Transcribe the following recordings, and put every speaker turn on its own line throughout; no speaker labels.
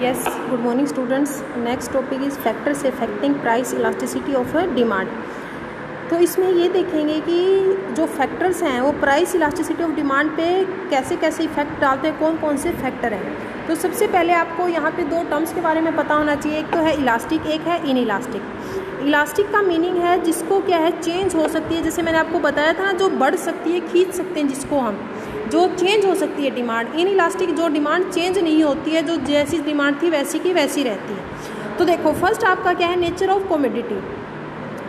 Yes, good morning students. Next topic is factors affecting price elasticity of a demand. तो इसमें ये देखेंगे कि जो फैक्टर्स हैं वो प्राइस इलास्टिसिटी ऑफ डिमांड पे कैसे कैसे इफेक्ट डालते हैं, कौन कौन से फैक्टर हैं। तो सबसे पहले आपको यहाँ पे दो टर्म्स के बारे में पता होना चाहिए, एक तो है इलास्टिक, एक है इन इलास्टिक। इलास्टिक का मीनिंग है जिसको क्या है चेंज हो सकती है, जैसे मैंने आपको बताया था ना, जो बढ़ सकती है, खींच सकते हैं जिसको हम, जो चेंज हो सकती है डिमांड। इन इलास्टिक जो डिमांड चेंज नहीं होती है, जो जैसी डिमांड थी वैसी की वैसी रहती है। तो देखो फर्स्ट आपका क्या है, नेचर ऑफ कमोडिटी।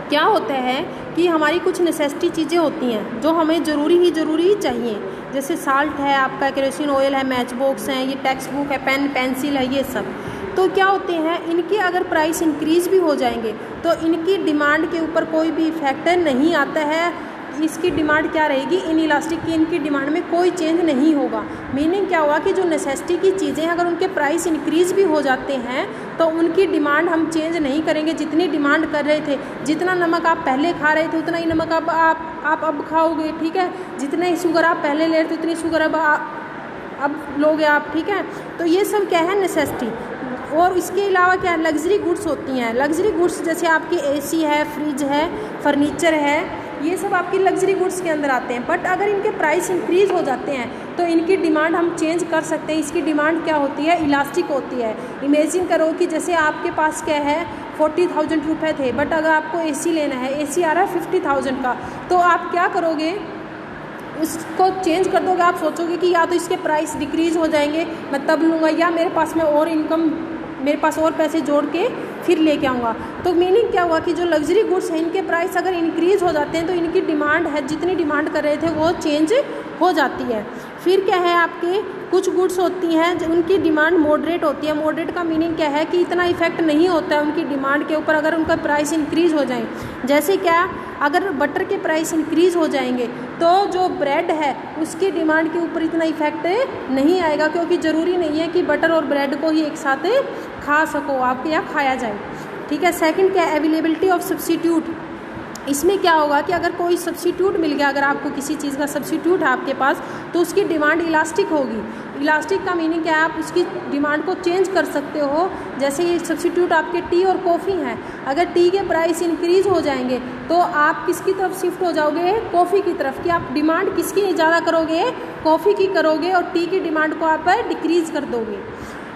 क्या होता है कि हमारी कुछ नेसेसिटी चीज़ें होती हैं जो हमें ज़रूरी ही चाहिए, जैसे साल्ट है, आपका केरोसिन ऑयल है, मैच बॉक्स हैं, ये टेक्स्ट बुक है, पेन पेंसिल है, ये सब। तो क्या होते हैं, इनके अगर प्राइस इंक्रीज़ भी हो जाएंगे तो इनकी डिमांड के ऊपर कोई भी इफेक्ट नहीं आता है। इसकी डिमांड क्या रहेगी, इन इलास्टिक की, इनकी डिमांड में कोई चेंज नहीं होगा। मीनिंग क्या हुआ कि जो नेसेसिटी की चीज़ें हैं अगर उनके प्राइस इंक्रीज़ भी हो जाते हैं तो उनकी डिमांड हम चेंज नहीं करेंगे। जितनी डिमांड कर रहे थे, जितना नमक आप पहले खा रहे थे उतना ही नमक आप अब खाओगे, ठीक है। जितने ही शुगर आप पहले ले रहे थे उतनी शुगर अब लोगे आप, ठीक है। तो ये सब क्या है, नेसेसिटी। और इसके अलावा क्या लग्जरी गुड्स होती हैं। लग्जरी गुड्स जैसे आपकी एसी है, फ्रिज है, फर्नीचर है, ये सब आपकी लग्जरी गुड्स के अंदर आते हैं। बट अगर इनके प्राइस इंक्रीज़ हो जाते हैं तो इनकी डिमांड हम चेंज कर सकते हैं। इसकी डिमांड क्या होती है, इलास्टिक होती है। इमेजिन करो कि जैसे आपके पास क्या है 40,000 रुपये थे, बट अगर आपको एसी लेना है, एसी आ रहा है 50,000 का, तो आप क्या करोगे, उसको चेंज कर दोगे। आप सोचोगे कि या तो इसके प्राइस डिक्रीज़ हो जाएंगे, मैं तब लूँगा, या मेरे पास में और इनकम, मेरे पास और पैसे जोड़ के फिर लेके आऊँगा। तो मीनिंग क्या हुआ कि जो लग्जरी गुड्स हैं इनके प्राइस अगर इंक्रीज़ हो जाते हैं तो इनकी डिमांड है, जितनी डिमांड कर रहे थे वो चेंज हो जाती है। फिर क्या है, आपके कुछ गुड्स होती हैं उनकी डिमांड मॉडरेट होती है। मॉडरेट का मीनिंग क्या है कि इतना इफेक्ट नहीं होता है उनकी डिमांड के ऊपर अगर उनका प्राइस इंक्रीज़ हो जाए। जैसे क्या, अगर बटर के प्राइस इंक्रीज़ हो जाएंगे तो जो ब्रेड है उसकी डिमांड के ऊपर इतना इफेक्ट नहीं आएगा, क्योंकि ज़रूरी नहीं है कि बटर और ब्रेड को ही एक साथ खा सको आपके यहाँ खाया जाए, ठीक है। सेकंड क्या है, अवेलेबिलिटी ऑफ सब्स्टिट्यूट। इसमें क्या होगा कि अगर कोई सब्स्टिट्यूट मिल गया, अगर आपको किसी चीज़ का सब्स्टिट्यूट है आपके पास, तो उसकी डिमांड इलास्टिक होगी। इलास्टिक का मीनिंग क्या है, आप उसकी डिमांड को चेंज कर सकते हो। जैसे ये सब्स्टिट्यूट आपके टी और कॉफ़ी हैं, अगर टी के प्राइस इंक्रीज़ हो जाएंगे तो आप किसकी तरफ शिफ्ट हो जाओगे, कॉफ़ी की तरफ, कि आप डिमांड किसकी ज़्यादा करोगे, कॉफ़ी की करोगे, और टी की डिमांड को आप डिक्रीज़ कर दोगे।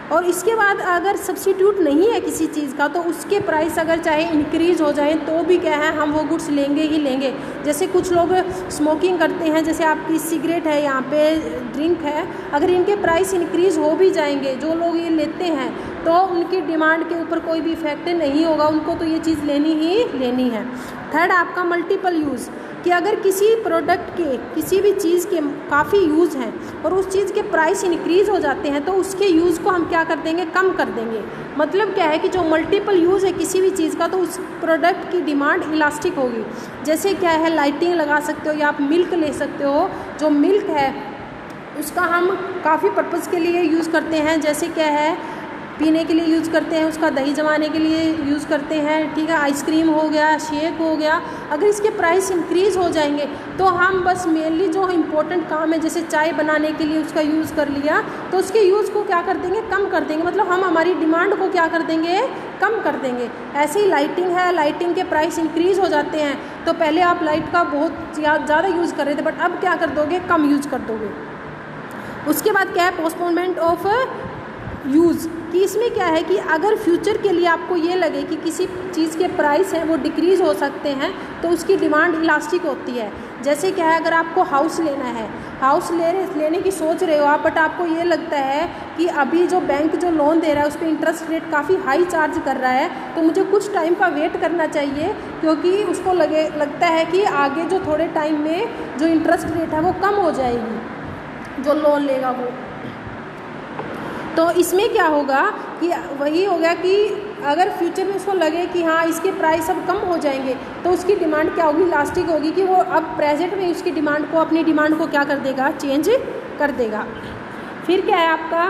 और इसके बाद अगर सब्स्टिट्यूट नहीं है किसी चीज़ का तो उसके प्राइस अगर चाहे इंक्रीज़ हो जाए तो भी क्या है, हम वो गुड्स लेंगे ही लेंगे। जैसे कुछ लोग स्मोकिंग करते हैं, जैसे आपकी सिगरेट है, यहाँ पे ड्रिंक है, अगर इनके प्राइस इंक्रीज़ हो भी जाएंगे, जो लोग ये लेते हैं, तो उनकी डिमांड के ऊपर कोई भी इफेक्ट नहीं होगा, उनको तो ये चीज़ लेनी ही लेनी है। थर्ड आपका मल्टीपल यूज़, कि अगर किसी प्रोडक्ट के, किसी भी चीज़ के काफ़ी यूज़ हैं और उस चीज़ के प्राइस इंक्रीज़ हो जाते हैं तो उसके यूज़ को हम क्या कर देंगे, कम कर देंगे। मतलब क्या है कि जो मल्टीपल यूज़ है किसी भी चीज़ का तो उस प्रोडक्ट की डिमांड इलास्टिक होगी। जैसे क्या है, लाइटिंग लगा सकते हो, या आप मिल्क ले सकते हो। जो मिल्क है उसका हम काफ़ी पर्पज़ के लिए यूज़ करते हैं, जैसे क्या है, पीने के लिए यूज़ करते हैं, उसका दही जमाने के लिए यूज़ करते हैं, ठीक है। आइसक्रीम हो गया, शेक हो गया। अगर इसके प्राइस इंक्रीज़ हो जाएंगे तो हम बस मेनली जो इम्पोर्टेंट काम है, जैसे चाय बनाने के लिए उसका यूज़ कर लिया, तो उसके यूज़ को क्या कर देंगे, कम कर देंगे। मतलब हम हमारी डिमांड को क्या कर देंगे, कम कर देंगे। ऐसे ही लाइटिंग है, लाइटिंग के प्राइस इंक्रीज़ हो जाते हैं तो पहले आप लाइट का बहुत ज़्यादा यूज़ कर रहे थे, बट अब क्या कर दोगे, कम यूज़ कर दोगे। उसके बाद क्या है, पोस्टपोनमेंट ऑफ यूज़, कि इसमें क्या है कि अगर फ्यूचर के लिए आपको ये लगे कि किसी चीज़ के प्राइस हैं वो डिक्रीज़ हो सकते हैं तो उसकी डिमांड इलास्टिक होती है। जैसे क्या है, अगर आपको हाउस लेना है, हाउस लेने की सोच रहे हो आप, बट आपको ये लगता है कि अभी जो बैंक जो लोन दे रहा है उस पर इंटरेस्ट रेट काफ़ी हाई चार्ज कर रहा है, तो मुझे कुछ टाइम का वेट करना चाहिए, क्योंकि उसको लगता है कि आगे जो थोड़े टाइम में जो इंटरेस्ट रेट है वो कम हो जाएगी, जो लोन लेगा वो। तो इसमें क्या होगा कि वही हो गया कि अगर फ्यूचर में उसको लगे कि हाँ इसके प्राइस अब कम हो जाएंगे तो उसकी डिमांड क्या होगी, इलास्टिक होगी, कि वो अब प्रेजेंट में उसकी डिमांड को, अपनी डिमांड को क्या कर देगा, चेंज कर देगा। फिर क्या है आपका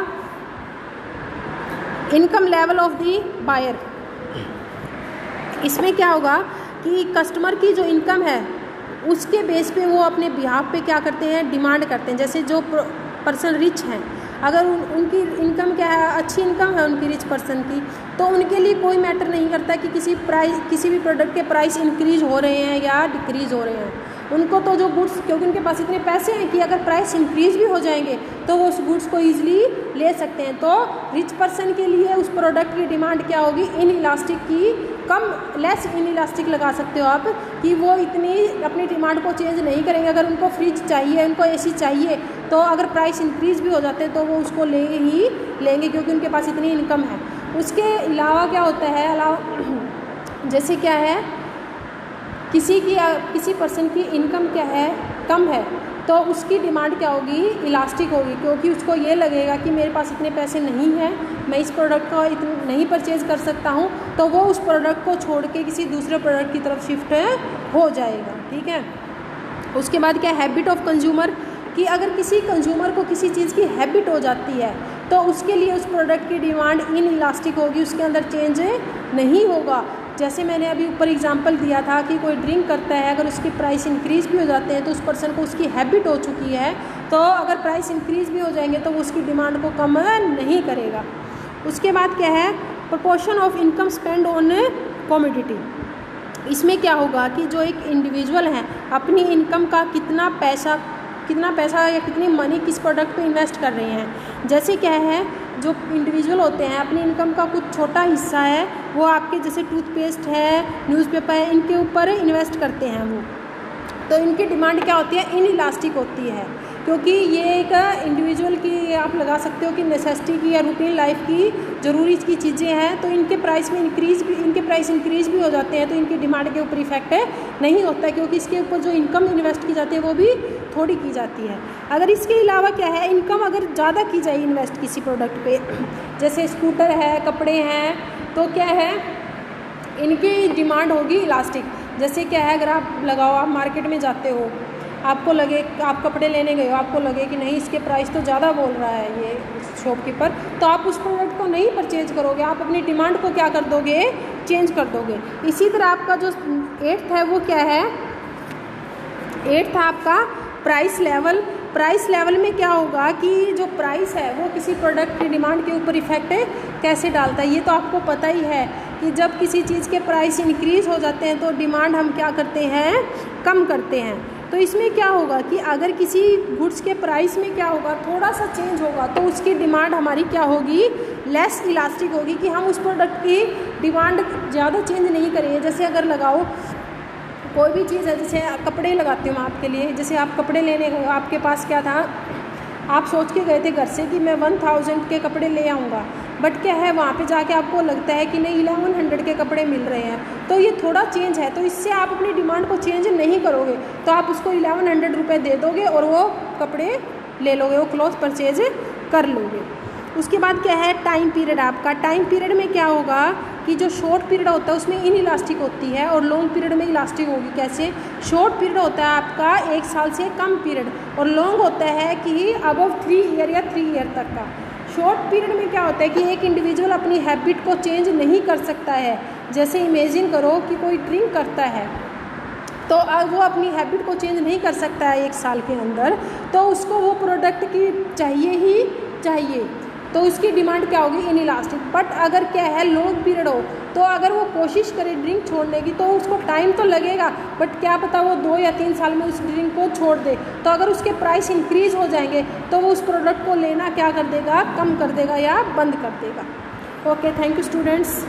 income level of the buyer. इसमें क्या होगा कि कस्टमर की जो इनकम है उसके बेस पे वो अपने बिहाफ पे क्या करते हैं, डिमांड करते हैं। जैसे जो पर्सन रिच हैं, अगर उनकी इनकम क्या है, अच्छी इनकम है उनकी, रिच पर्सन की, तो उनके लिए कोई मैटर नहीं करता कि किसी भी प्रोडक्ट के प्राइस इंक्रीज हो रहे हैं या डिक्रीज़ हो रहे हैं। उनको तो जो गुड्स, क्योंकि उनके पास इतने पैसे हैं कि अगर प्राइस इंक्रीज भी हो जाएंगे तो वो उस गुड्स को ईजिली ले सकते हैं। तो रिच पर्सन के लिए उस प्रोडक्ट की डिमांड क्या होगी, इन इलास्टिक की, लेस इन इलास्टिक लगा सकते हो आप, कि वो इतनी अपनी डिमांड को चेंज नहीं करेंगे। अगर उनको फ्रिज चाहिए, उनको एसी चाहिए, तो अगर प्राइस इंक्रीज भी हो जाते हैं तो वो उसको ले ही लेंगे, क्योंकि उनके पास इतनी इनकम है। उसके अलावा क्या होता है, जैसे क्या है, किसी पर्सन की इनकम क्या है, कम है, तो उसकी डिमांड क्या होगी, इलास्टिक होगी, क्योंकि उसको ये लगेगा कि मेरे पास इतने पैसे नहीं हैं, मैं इस प्रोडक्ट को नहीं परचेज़ कर सकता हूँ, तो वो उस प्रोडक्ट को छोड़ के किसी दूसरे प्रोडक्ट की तरफ शिफ्ट हो जाएगा। ठीक है। उसके बाद क्या, हैबिट ऑफ कंज्यूमर, कि अगर किसी कंज्यूमर को किसी चीज़ की हैबिट हो जाती है तो उसके लिए उस प्रोडक्ट की डिमांड इन इलास्टिक होगी, उसके अंदर चेंज नहीं होगा। जैसे मैंने अभी ऊपर एग्जांपल दिया था कि कोई ड्रिंक करता है, अगर उसकी प्राइस इंक्रीज भी हो जाते हैं तो उस पर्सन को उसकी हैबिट हो चुकी है, तो अगर प्राइस इंक्रीज भी हो जाएंगे तो वो उसकी डिमांड को कम नहीं करेगा। उसके बाद क्या है, proportion of income spend on commodity. इसमें क्या होगा कि जो एक इंडिविजुअल है अपनी इनकम का कितना पैसा या कितनी मनी किस प्रोडक्ट पे इन्वेस्ट कर रहे हैं। जैसे क्या है, जो इंडिविजुअल होते हैं अपनी इनकम का कुछ छोटा हिस्सा है वो आपके जैसे टूथपेस्ट है, न्यूज़पेपर है, इनके ऊपर इन्वेस्ट करते हैं वो, तो इनकी डिमांड क्या होती है, इन इलास्टिक होती है, क्योंकि ये एक इंडिविजुअल की आप लगा सकते हो कि नेसेसिटी की या रूटीन लाइफ की ज़रूरी की चीज़ें हैं, तो इनके प्राइस इंक्रीज भी हो जाते हैं तो इनकी डिमांड के ऊपर इफेक्ट नहीं होता है, क्योंकि इसके ऊपर जो इनकम इन्वेस्ट की जाती है वो भी थोड़ी की जाती है। अगर इसके अलावा क्या है, इनकम अगर ज़्यादा की जाए इन्वेस्ट किसी प्रोडक्ट पे, जैसे स्कूटर है, कपड़े हैं, तो क्या है, इनकी डिमांड होगी इलास्टिक। जैसे क्या है, अगर आप लगाओ, आप मार्केट में जाते हो, आपको लगे, आप कपड़े लेने गए हो, आपको लगे कि नहीं इसके प्राइस तो ज़्यादा बोल रहा है ये शॉपकीपर, तो आप उस प्रोडक्ट को नहीं परचेज करोगे, आप अपनी डिमांड को क्या कर दोगे, चेंज कर दोगे। इसी तरह आपका जो 8th है वो क्या है, 8th आपका प्राइस लेवल में क्या होगा कि जो प्राइस है वो किसी प्रोडक्ट की डिमांड के ऊपर इफेक्ट कैसे डालता है। ये तो आपको पता ही है कि जब किसी चीज़ के प्राइस इंक्रीज़ हो जाते हैं तो डिमांड हम क्या करते हैं, कम करते हैं। तो इसमें क्या होगा कि अगर किसी गुड्स के प्राइस में क्या होगा, थोड़ा सा चेंज होगा तो उसकी डिमांड हमारी क्या होगी, लेस इलास्टिक होगी, कि हम उस प्रोडक्ट की डिमांड ज़्यादा चेंज नहीं करेंगे। जैसे अगर लगाओ कोई भी चीज़ है, जैसे कपड़े लगाती हूँ मैं आपके लिए, जैसे आप कपड़े लेने गए, आपके पास क्या था, आप सोच के गए थे घर से कि मैं 1000 के कपड़े ले आऊँगा, बट क्या है वहाँ पे जाके आपको लगता है कि नहीं 1100 के कपड़े मिल रहे हैं, तो ये थोड़ा चेंज है, तो इससे आप अपनी डिमांड को चेंज नहीं करोगे, तो आप उसको 1100 रुपये दे दोगे और वो कपड़े ले लोगे, वो क्लॉथ परचेज कर लोगे। उसके बाद क्या है, टाइम पीरियड। आपका टाइम पीरियड में क्या होगा कि जो शॉर्ट पीरियड होता है उसमें इन इलास्टिक होती है और लॉन्ग पीरियड में इलास्टिक होगी। कैसे, शॉर्ट पीरियड होता है आपका 1 साल से कम पीरियड, और लॉन्ग होता है कि अबव 3 ईयर या 3 ईयर तक का। शॉर्ट पीरियड में क्या होता है कि एक इंडिविजुअल अपनी हैबिट को चेंज नहीं कर सकता है। जैसे इमेजिन करो कि कोई ड्रिंक करता है तो वो अपनी हैबिट को चेंज नहीं कर सकता है 1 साल के अंदर, तो उसको वो प्रोडक्ट की चाहिए ही चाहिए, तो उसकी डिमांड क्या होगी, इन इलास्टिक। बट अगर क्या है, लॉन्ग पीरियड हो, तो अगर वो कोशिश करे ड्रिंक छोड़ने की तो उसको टाइम तो लगेगा, बट क्या पता वो 2 या 3 साल में उस ड्रिंक को छोड़ दे, तो अगर उसके प्राइस इंक्रीज़ हो जाएंगे तो वो उस प्रोडक्ट को लेना क्या कर देगा, कम कर देगा या बंद कर देगा। Okay, thank you students.